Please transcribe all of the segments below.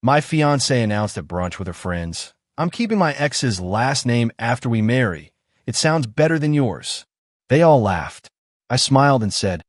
My fiancée announced at brunch with her friends, "I'm keeping my ex's last name after we marry. It sounds better than yours." They all laughed. I smiled and said,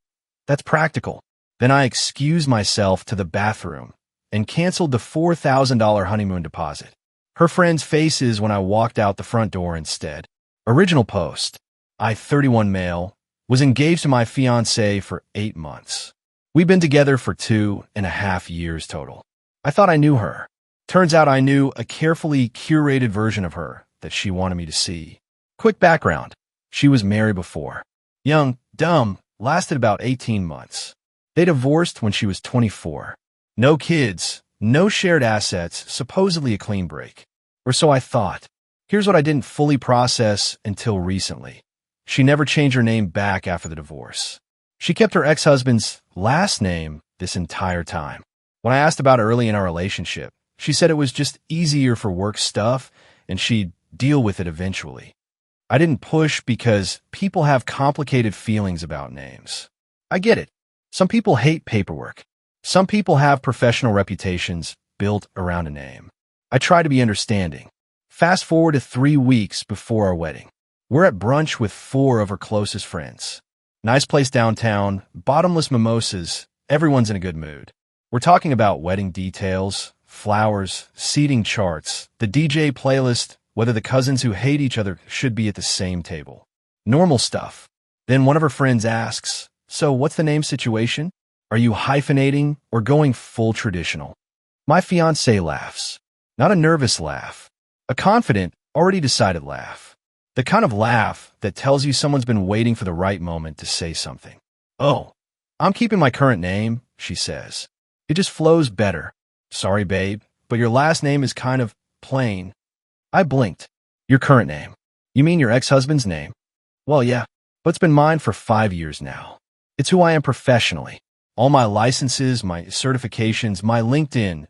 "That's practical." Then I excused myself to the bathroom and canceled the $4,000 honeymoon deposit. Her friends' faces when I walked out the front door instead. Original post. I, 31 male, was engaged to my fiancée for 8 months. We've been together for 2.5 years total. I thought I knew her. Turns out I knew a carefully curated version of her that she wanted me to see. Quick background. She was married before. Young, dumb, lasted about 18 months. They divorced when she was 24. No kids, no shared assets, supposedly a clean break. Or so I thought. Here's what I didn't fully process until recently. She never changed her name back after the divorce. She kept her ex-husband's last name this entire time. When I asked about early in our relationship, she said it was just easier for work stuff and she'd deal with it eventually. I didn't push because people have complicated feelings about names. I get it. Some people hate paperwork. Some people have professional reputations built around a name. I try to be understanding. Fast forward to 3 weeks before our wedding. We're at brunch with 4 of her closest friends. Nice place downtown, bottomless mimosas, everyone's in a good mood. We're talking about wedding details, flowers, seating charts, the DJ playlist, whether the cousins who hate each other should be at the same table. Normal stuff. Then one of her friends asks, "So what's the name situation? Are you hyphenating or going full traditional?" My fiancé laughs. Not a nervous laugh. A confident, already decided laugh. The kind of laugh that tells you someone's been waiting for the right moment to say something. "Oh, I'm keeping my current name," she says. "It just flows better. Sorry, babe, but your last name is kind of plain." I blinked. "Your current name? You mean your ex-husband's name?" "Well, yeah, but it's been mine for 5 years now. It's who I am professionally. All my licenses, my certifications, my LinkedIn,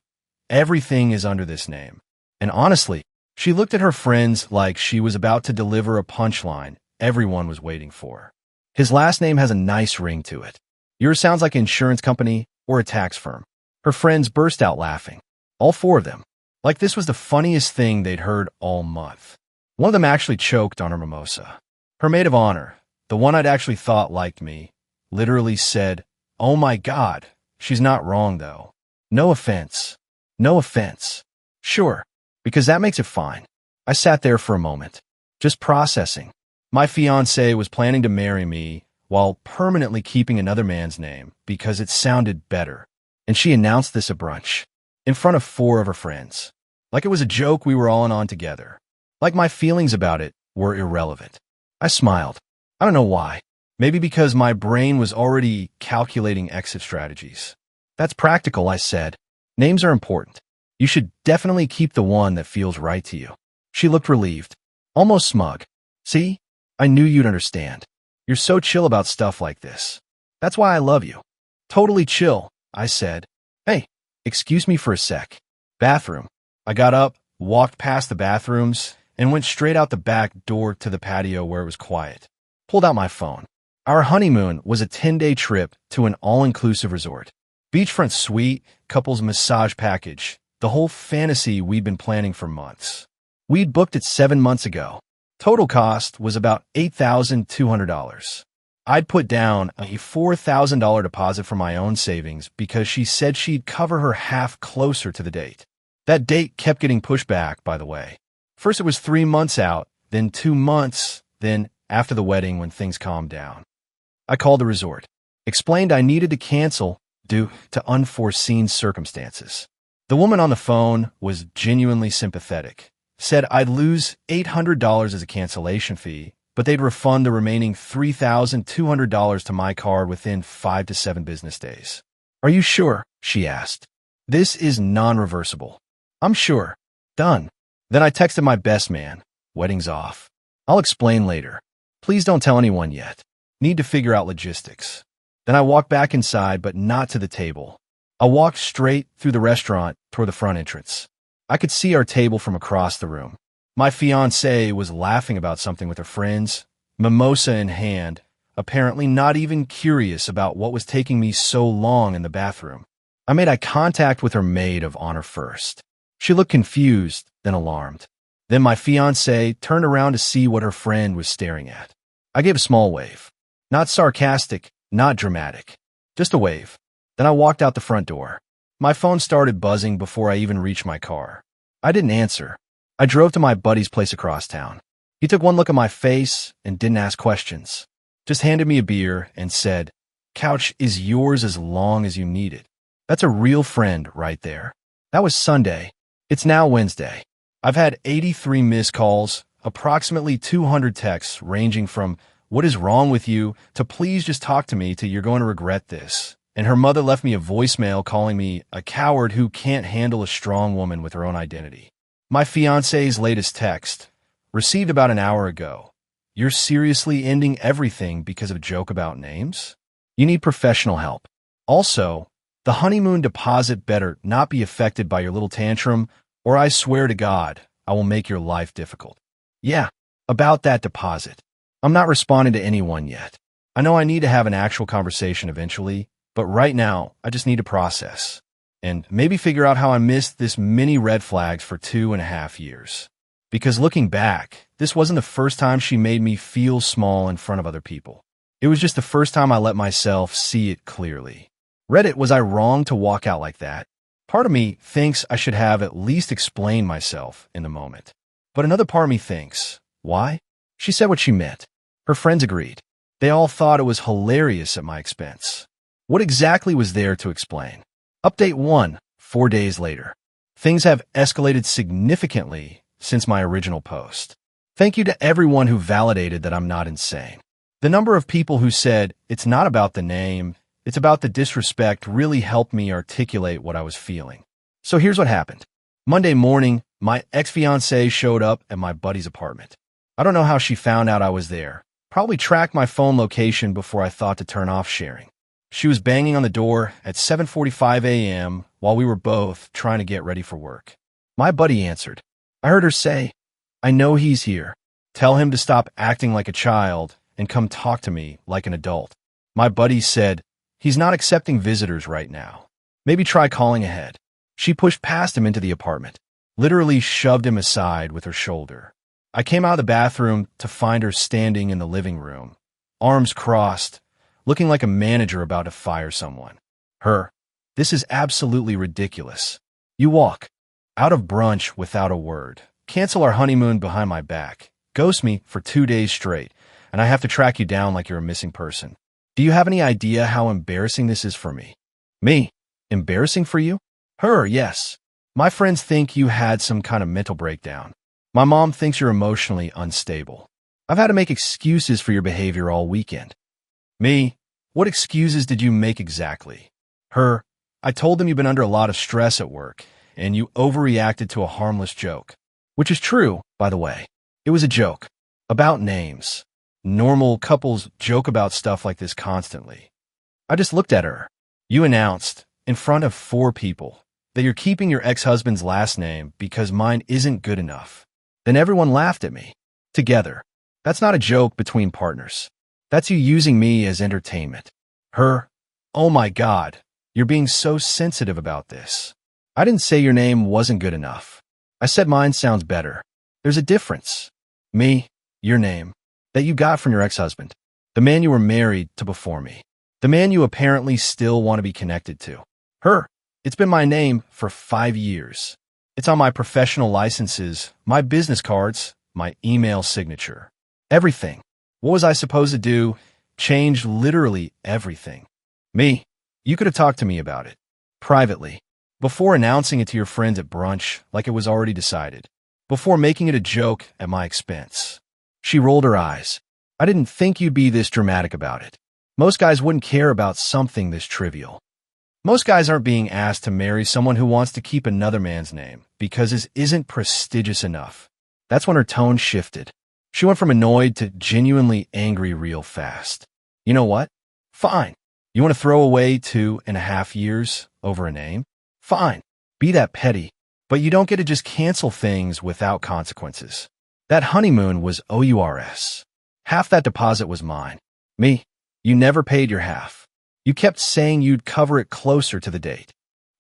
everything is under this name." And honestly, she looked at her friends like she was about to deliver a punchline everyone was waiting for. "His last name has a nice ring to it. Yours sounds like an insurance company or a tax firm." Her friends burst out laughing. All 4 of them. Like this was the funniest thing they'd heard all month. One of them actually choked on her mimosa. Her maid of honor, the one I'd actually thought liked me, literally said, "Oh my God, she's not wrong though. No offense. No offense." Sure, because that makes it fine. I sat there for a moment, just processing. My fiancée was planning to marry me while permanently keeping another man's name because it sounded better. And she announced this at brunch, in front of 4 of her friends. Like it was a joke we were all in on together. Like my feelings about it were irrelevant. I smiled. I don't know why. Maybe because my brain was already calculating exit strategies. "That's practical," I said. "Names are important. You should definitely keep the one that feels right to you." She looked relieved, almost smug. "See? I knew you'd understand. You're so chill about stuff like this. That's why I love you." "Totally chill," I said. "Hey, excuse me for a sec." Bathroom. I got up, walked past the bathrooms, and went straight out the back door to the patio where it was quiet. Pulled out my phone. Our honeymoon was a 10-day trip to an all-inclusive resort. Beachfront suite, couples massage package, the whole fantasy we'd been planning for months. We'd booked it 7 months ago. Total cost was about $8,200. I'd put down a $4,000 deposit from my own savings because she said she'd cover her half closer to the date. That date kept getting pushed back, by the way. First it was 3 months out, then 2 months, then after the wedding when things calmed down. I called the resort, explained I needed to cancel due to unforeseen circumstances. The woman on the phone was genuinely sympathetic, said I'd lose $800 as a cancellation fee, but they'd refund the remaining $3,200 to my card within 5 to 7 business days. "Are you sure?" she asked. "This is non-reversible." "I'm sure." "Done." Then I texted my best man. "Wedding's off. I'll explain later. Please don't tell anyone yet. Need to figure out logistics." Then I walked back inside, but not to the table. I walked straight through the restaurant toward the front entrance. I could see our table from across the room. My fiancée was laughing about something with her friends, mimosa in hand, apparently not even curious about what was taking me so long in the bathroom. I made eye contact with her maid of honor first. She looked confused, then alarmed. Then my fiancée turned around to see what her friend was staring at. I gave a small wave. Not sarcastic, not dramatic. Just a wave. Then I walked out the front door. My phone started buzzing before I even reached my car. I didn't answer. I drove to my buddy's place across town. He took one look at my face and didn't ask questions. Just handed me a beer and said, "Couch is yours as long as you need it." That's a real friend right there. That was Sunday. It's now Wednesday. I've had 83 missed calls, approximately 200 texts ranging from "what is wrong with you" to "please just talk to me" to "you're going to regret this." And her mother left me a voicemail calling me a coward who can't handle a strong woman with her own identity. My fiancé's latest text, received about an hour ago. "You're seriously ending everything because of a joke about names? You need professional help. Also, the honeymoon deposit better not be affected by your little tantrum, or I swear to God, I will make your life difficult." Yeah, about that deposit. I'm not responding to anyone yet. I know I need to have an actual conversation eventually, but right now, I just need to process. And maybe figure out how I missed this many red flags for 2.5 years. Because looking back, this wasn't the first time she made me feel small in front of other people. It was just the first time I let myself see it clearly. Reddit, was I wrong to walk out like that? Part of me thinks I should have at least explained myself in the moment. But another part of me thinks, why? She said what she meant. Her friends agreed. They all thought it was hilarious at my expense. What exactly was there to explain? Update 1, 4 days later. Things have escalated significantly since my original post. Thank you to everyone who validated that I'm not insane. The number of people who said, "it's not about the name, it's about the disrespect," really helped me articulate what I was feeling. So here's what happened. Monday morning, my ex-fiancée showed up at my buddy's apartment. I don't know how she found out I was there. Probably tracked my phone location before I thought to turn off sharing. She was banging on the door at 7:45 a.m. while we were both trying to get ready for work. My buddy answered. I heard her say, "I know he's here. Tell him to stop acting like a child and come talk to me like an adult." My buddy said, "He's not accepting visitors right now. Maybe try calling ahead." She pushed past him into the apartment, literally shoved him aside with her shoulder. I came out of the bathroom to find her standing in the living room, arms crossed, looking like a manager about to fire someone. Her, "This is absolutely ridiculous. You walk out of brunch without a word, cancel our honeymoon behind my back, ghost me for 2 days straight, and I have to track you down like you're a missing person. Do you have any idea how embarrassing this is for me?" Me? Embarrassing for you? Her, yes. My friends think you had some kind of mental breakdown. My mom thinks you're emotionally unstable. I've had to make excuses for your behavior all weekend. Me? What excuses did you make exactly? Her, I told them you've been under a lot of stress at work, and you overreacted to a harmless joke. Which is true, by the way. It was a joke. About names. Normal couples joke about stuff like this constantly. I just looked at her. You announced, in front of 4 people, that you're keeping your ex-husband's last name because mine isn't good enough. Then everyone laughed at me. Together. That's not a joke between partners. That's you using me as entertainment. Her, "Oh my God, you're being so sensitive about this." I didn't say your name wasn't good enough. I said mine sounds better. There's a difference. Me, your name, that you got from your ex-husband, the man you were married to before me, the man you apparently still want to be connected to. Her, it's been my name for 5 years. It's on my professional licenses, my business cards, my email signature. Everything. What was I supposed to do? Change literally everything. Me, you could have talked to me about it. Privately. Before announcing it to your friends at brunch like it was already decided. Before making it a joke at my expense. She rolled her eyes. I didn't think you'd be this dramatic about it. Most guys wouldn't care about something this trivial. Most guys aren't being asked to marry someone who wants to keep another man's name because it isn't prestigious enough. That's when her tone shifted. She went from annoyed to genuinely angry real fast. You know what? Fine. You want to throw away 2.5 years over a name? Fine. Be that petty. But you don't get to just cancel things without consequences. That honeymoon was OURS. Half that deposit was mine. Me, you never paid your half. You kept saying you'd cover it closer to the date.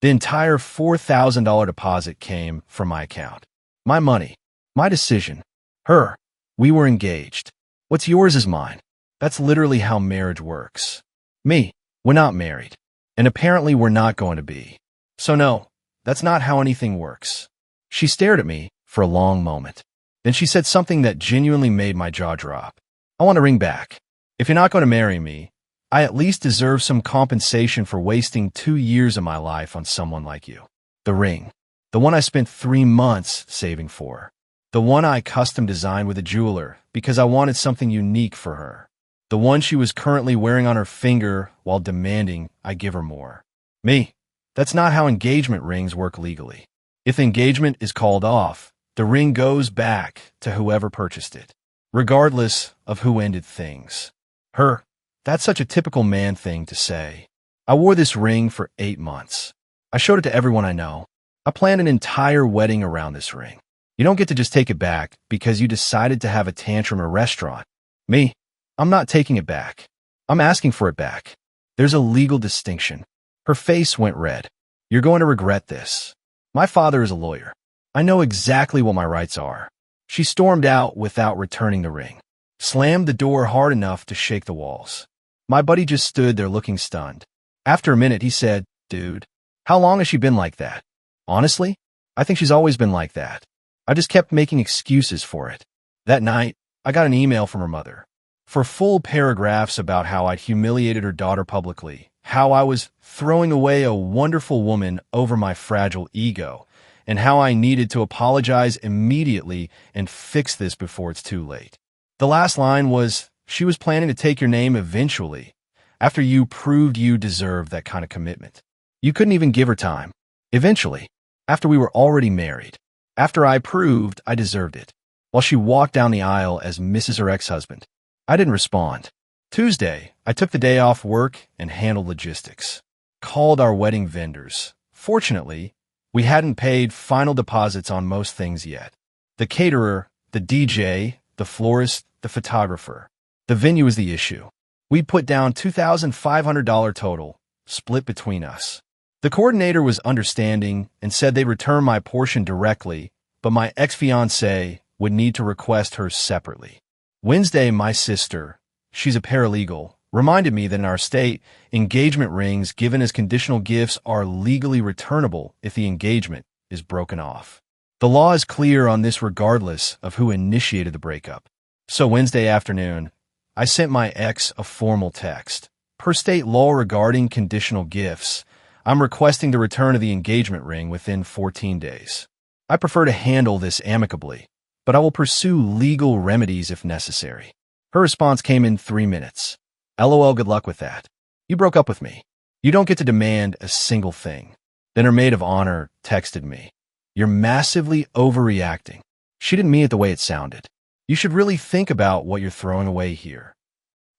The entire $4,000 deposit came from my account. My money. My decision. Her. We were engaged. What's yours is mine. That's literally how marriage works. Me. We're not married. And apparently we're not going to be. So no, that's not how anything works. She stared at me for a long moment. Then she said something that genuinely made my jaw drop. I want to ring back. If you're not going to marry me, I at least deserve some compensation for wasting 2 years of my life on someone like you. The ring. The one I spent 3 months saving for. The one I custom designed with a jeweler because I wanted something unique for her. The one she was currently wearing on her finger while demanding I give her more. Me. That's not how engagement rings work legally. If engagement is called off, the ring goes back to whoever purchased it, regardless of who ended things. Her. That's such a typical man thing to say. I wore this ring for 8 months. I showed it to everyone I know. I planned an entire wedding around this ring. You don't get to just take it back because you decided to have a tantrum at a restaurant. Me. I'm not taking it back. I'm asking for it back. There's a legal distinction. Her face went red. You're going to regret this. My father is a lawyer. I know exactly what my rights are. She stormed out without returning the ring. Slammed the door hard enough to shake the walls. My buddy just stood there looking stunned. After a minute, he said, "Dude, how long has she been like that?" Honestly, I think she's always been like that. I just kept making excuses for it. That night, I got an email from her mother. For full paragraphs about how I'd humiliated her daughter publicly, how I was throwing away a wonderful woman over my fragile ego, and how I needed to apologize immediately and fix this before it's too late. The last line was, she was planning to take your name eventually, after you proved you deserved that kind of commitment. You couldn't even give her time. Eventually, after we were already married, after I proved I deserved it, while she walked down the aisle as Mrs. her ex-husband. I didn't respond. Tuesday, I took the day off work and handled logistics. Called our wedding vendors. Fortunately, we hadn't paid final deposits on most things yet. The caterer, the DJ, the florist, the photographer. The venue was the issue. We put down $2,500 total, split between us. The coordinator was understanding and said they'd return my portion directly, but my ex-fiancée would need to request hers separately. Wednesday, my sister, she's a paralegal, reminded me that in our state, engagement rings given as conditional gifts are legally returnable if the engagement is broken off. The law is clear on this regardless of who initiated the breakup. So Wednesday afternoon, I sent my ex a formal text. Per state law regarding conditional gifts, I'm requesting the return of the engagement ring within 14 days. I prefer to handle this amicably, but I will pursue legal remedies if necessary. Her response came in 3 minutes. LOL, good luck with that. You broke up with me. You don't get to demand a single thing. Then her maid of honor texted me. You're massively overreacting. She didn't mean it the way it sounded. You should really think about what you're throwing away here.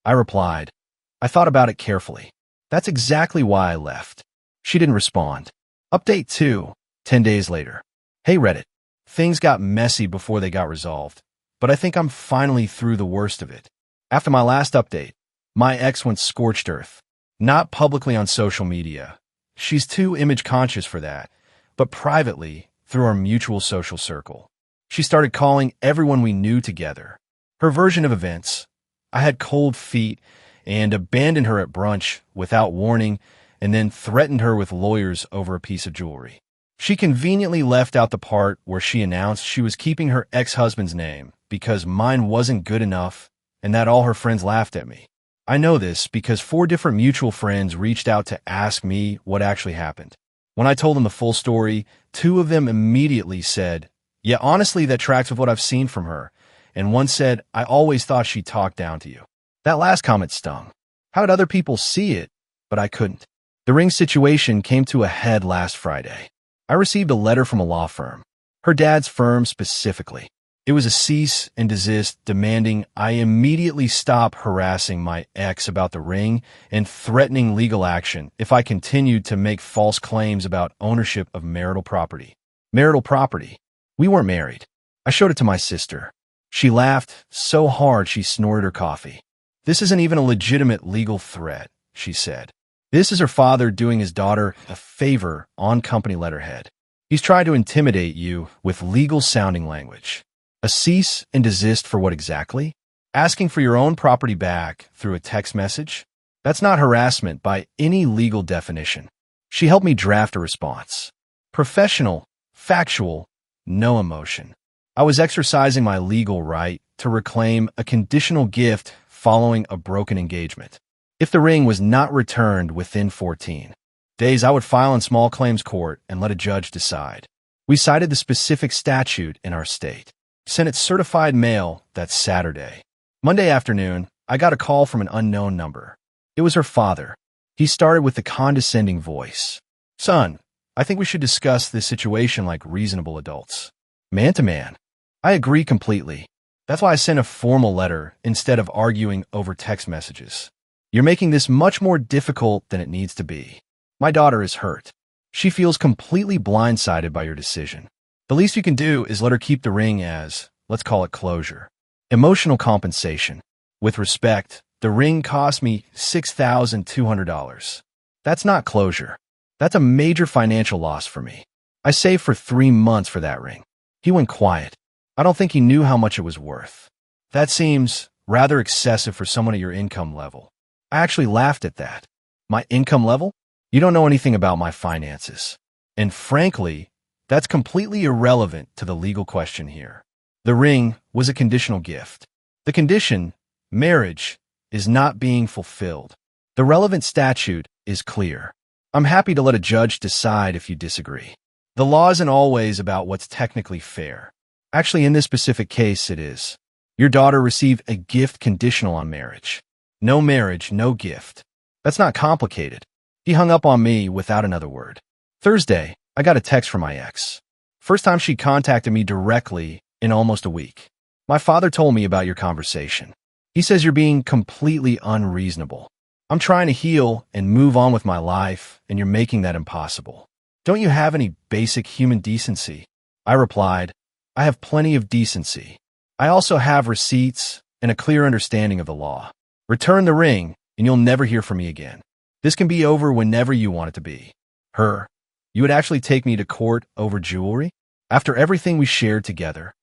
I replied, I thought about it carefully. That's exactly why I left. She didn't respond. Update 2, 10 days later. Hey Reddit. Things got messy before they got resolved, but I think I'm finally through the worst of it. After my last update, my ex went scorched earth. Not publicly on social media. She's too image conscious for that, but privately through our mutual social circle. She started calling everyone we knew together. Her version of events. I had cold feet and abandoned her at brunch without warning and then threatened her with lawyers over a piece of jewelry. She conveniently left out the part where she announced she was keeping her ex-husband's name because mine wasn't good enough and that all her friends laughed at me. I know this because 4 different mutual friends reached out to ask me what actually happened. When I told them the full story, 2 of them immediately said, yeah, honestly, that tracks with what I've seen from her. And one said, I always thought she talked down to you. That last comment stung. How did other people see it? But I couldn't. The ring situation came to a head last Friday. I received a letter from a law firm, her dad's firm specifically. It was a cease and desist demanding I immediately stop harassing my ex about the ring and threatening legal action if I continued to make false claims about ownership of marital property. Marital property. We weren't married. I showed it to my sister. She laughed so hard she snorted her coffee. This isn't even a legitimate legal threat, she said. This is her father doing his daughter a favor on company letterhead. He's trying to intimidate you with legal-sounding language. A cease and desist for what exactly? Asking for your own property back through a text message? That's not harassment by any legal definition. She helped me draft a response. Professional, factual, no emotion. I was exercising my legal right to reclaim a conditional gift following a broken engagement. If the ring was not returned within 14 days, I would file in small claims court and let a judge decide. We cited the specific statute in our state. Sent it certified mail that Saturday. Monday afternoon, I got a call from an unknown number. It was her father. He started with a condescending voice. "Son, I think we should discuss this situation like reasonable adults. Man to man." I agree completely. That's why I sent a formal letter instead of arguing over text messages. You're making this much more difficult than it needs to be. My daughter is hurt. She feels completely blindsided by your decision. The least you can do is let her keep the ring as, let's call it closure. Emotional compensation. With respect, the ring cost me $6,200. That's not closure. That's a major financial loss for me. I saved for 3 months for that ring. He went quiet. I don't think he knew how much it was worth. That seems rather excessive for someone at your income level. I actually laughed at that. My income level? You don't know anything about my finances. And frankly, that's completely irrelevant to the legal question here. The ring was a conditional gift. The condition, marriage, is not being fulfilled. The relevant statute is clear. I'm happy to let a judge decide if you disagree. The law isn't always about what's technically fair. Actually, in this specific case, it is. Your daughter received a gift conditional on marriage. No marriage, no gift. That's not complicated. He hung up on me without another word. Thursday, I got a text from my ex. First time she contacted me directly in almost a week. My father told me about your conversation. He says you're being completely unreasonable. I'm trying to heal and move on with my life, and you're making that impossible. Don't you have any basic human decency? I replied, I have plenty of decency. I also have receipts and a clear understanding of the law. Return the ring, and you'll never hear from me again. This can be over whenever you want it to be. Her, you would actually take me to court over jewelry? After everything we shared together?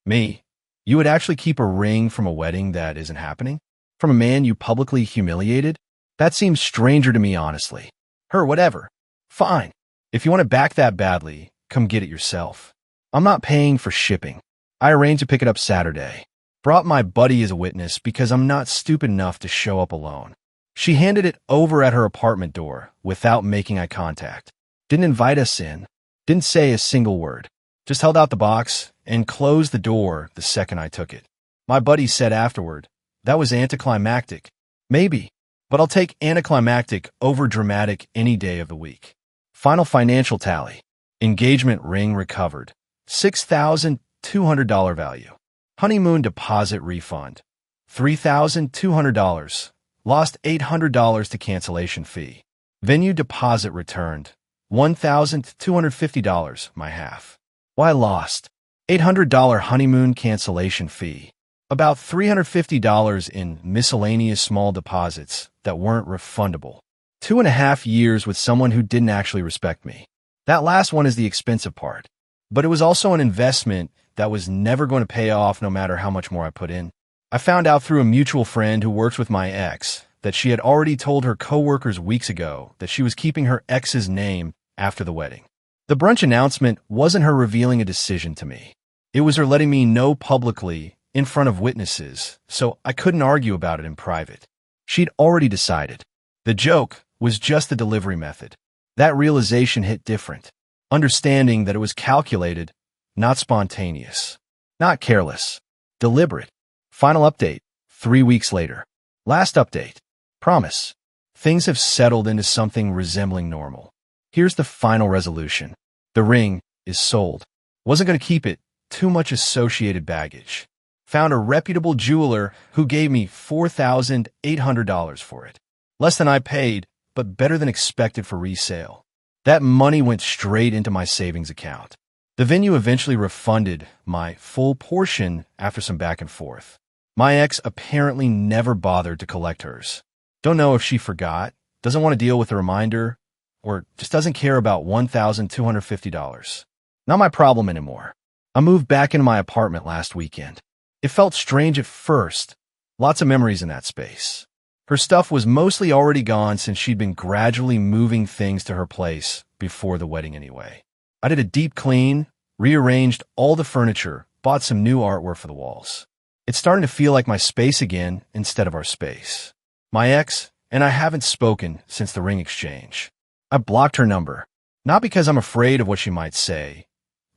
Me, you would actually keep a ring from a wedding that isn't happening? From a man you publicly humiliated? That seems stranger to me, honestly. Her, whatever. Fine. If you want it back that badly, come get it yourself. I'm not paying for shipping. I arranged to pick it up Saturday. Brought my buddy as a witness because I'm not stupid enough to show up alone. She handed it over at her apartment door without making eye contact. Didn't invite us in. Didn't say a single word. Just held out the box and closed the door the second I took it. My buddy said afterward, that was anticlimactic. Maybe, but I'll take anticlimactic over dramatic any day of the week. Final financial tally. Engagement ring recovered. $6,200 value. Honeymoon deposit refund. $3,200. Lost $800 to cancellation fee. Venue deposit returned. $1,250, my half. Why lost? $800 honeymoon cancellation fee. About $350 in miscellaneous small deposits that weren't refundable. 2.5 years with someone who didn't actually respect me. That last one is the expensive part. But it was also an investment that was never going to pay off no matter how much more I put in. I found out through a mutual friend who works with my ex that she had already told her coworkers weeks ago that she was keeping her ex's name after the wedding. The brunch announcement wasn't her revealing a decision to me. It was her letting me know publicly in front of witnesses, so I couldn't argue about it in private. She'd already decided. The joke was just the delivery method. That realization hit different. Understanding that it was calculated, not spontaneous, not careless, deliberate. Final update, 3 weeks later. Last update. Promise. Things have settled into something resembling normal. Here's the final resolution. The ring is sold. Wasn't going to keep it. Too much associated baggage. Found a reputable jeweler who gave me $4,800 for it. Less than I paid, but better than expected for resale. That money went straight into my savings account. The venue eventually refunded my full portion after some back and forth. My ex apparently never bothered to collect hers. Don't know if she forgot, doesn't want to deal with the reminder, or just doesn't care about $1,250. Not my problem anymore. I moved back into my apartment last weekend. It felt strange at first. Lots of memories in that space. Her stuff was mostly already gone since she'd been gradually moving things to her place before the wedding anyway. I did a deep clean, rearranged all the furniture, bought some new artwork for the walls. It's starting to feel like my space again instead of our space. My ex and I haven't spoken since the ring exchange. I blocked her number, not because I'm afraid of what she might say,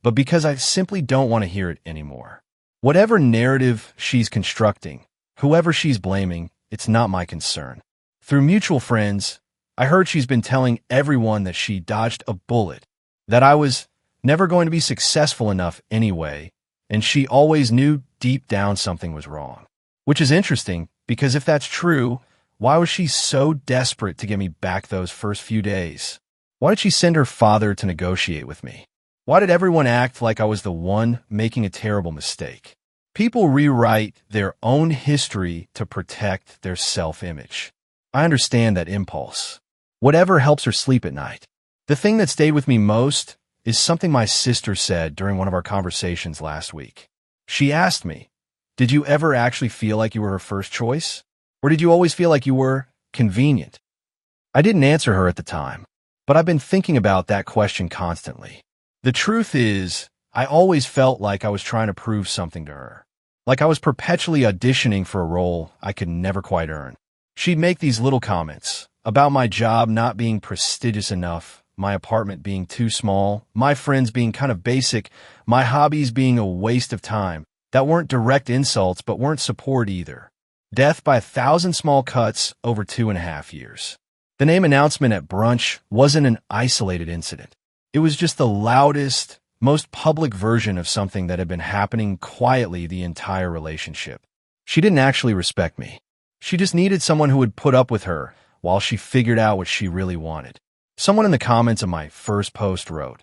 but because I simply don't want to hear it anymore. Whatever narrative she's constructing, whoever she's blaming, it's not my concern. Through mutual friends, I heard she's been telling everyone that she dodged a bullet, that I was never going to be successful enough anyway, and she always knew deep down something was wrong. Which is interesting, because if that's true, why was she so desperate to get me back those first few days? Why did she send her father to negotiate with me? Why did everyone act like I was the one making a terrible mistake? People rewrite their own history to protect their self-image. I understand that impulse. Whatever helps her sleep at night. The thing that stayed with me most is something my sister said during one of our conversations last week. She asked me, did you ever actually feel like you were her first choice? Or did you always feel like you were convenient? I didn't answer her at the time, but I've been thinking about that question constantly. The truth is, I always felt like I was trying to prove something to her. Like I was perpetually auditioning for a role I could never quite earn. She'd make these little comments about my job not being prestigious enough, my apartment being too small, my friends being kind of basic, my hobbies being a waste of time, that weren't direct insults but weren't support either. Death by 1,000 small cuts over 2.5 years. The name announcement at brunch wasn't an isolated incident. It was just the loudest, most public version of something that had been happening quietly the entire relationship. She didn't actually respect me. She just needed someone who would put up with her while she figured out what she really wanted. Someone in the comments of my first post wrote,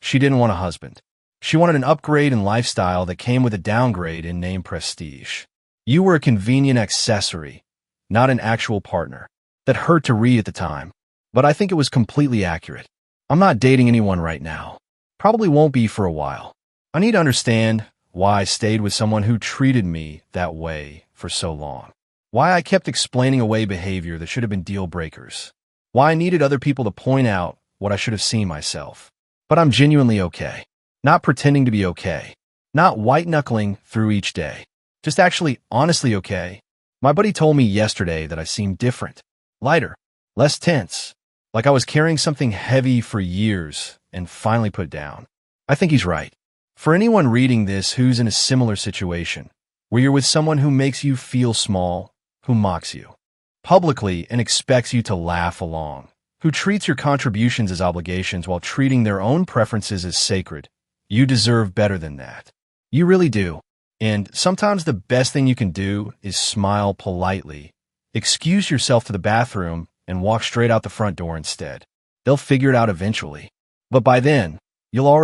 she didn't want a husband. She wanted an upgrade in lifestyle that came with a downgrade in name prestige. You were a convenient accessory, not an actual partner. That hurt to read at the time, but I think it was completely accurate. I'm not dating anyone right now. Probably won't be for a while. I need to understand why I stayed with someone who treated me that way for so long. Why I kept explaining away behavior that should have been deal breakers. Why I needed other people to point out what I should have seen myself. But I'm genuinely okay. Not pretending to be okay. Not white-knuckling through each day. Just actually honestly okay. My buddy told me yesterday that I seemed different. Lighter. Less tense. Like I was carrying something heavy for years and finally put down. I think he's right. For anyone reading this who's in a similar situation, where you're with someone who makes you feel small, who mocks you publicly and expects you to laugh along, who treats your contributions as obligations while treating their own preferences as sacred, you deserve better than that. You really do. And sometimes the best thing you can do is smile politely, excuse yourself to the bathroom, and walk straight out the front door instead. They'll figure it out eventually. But by then, you'll already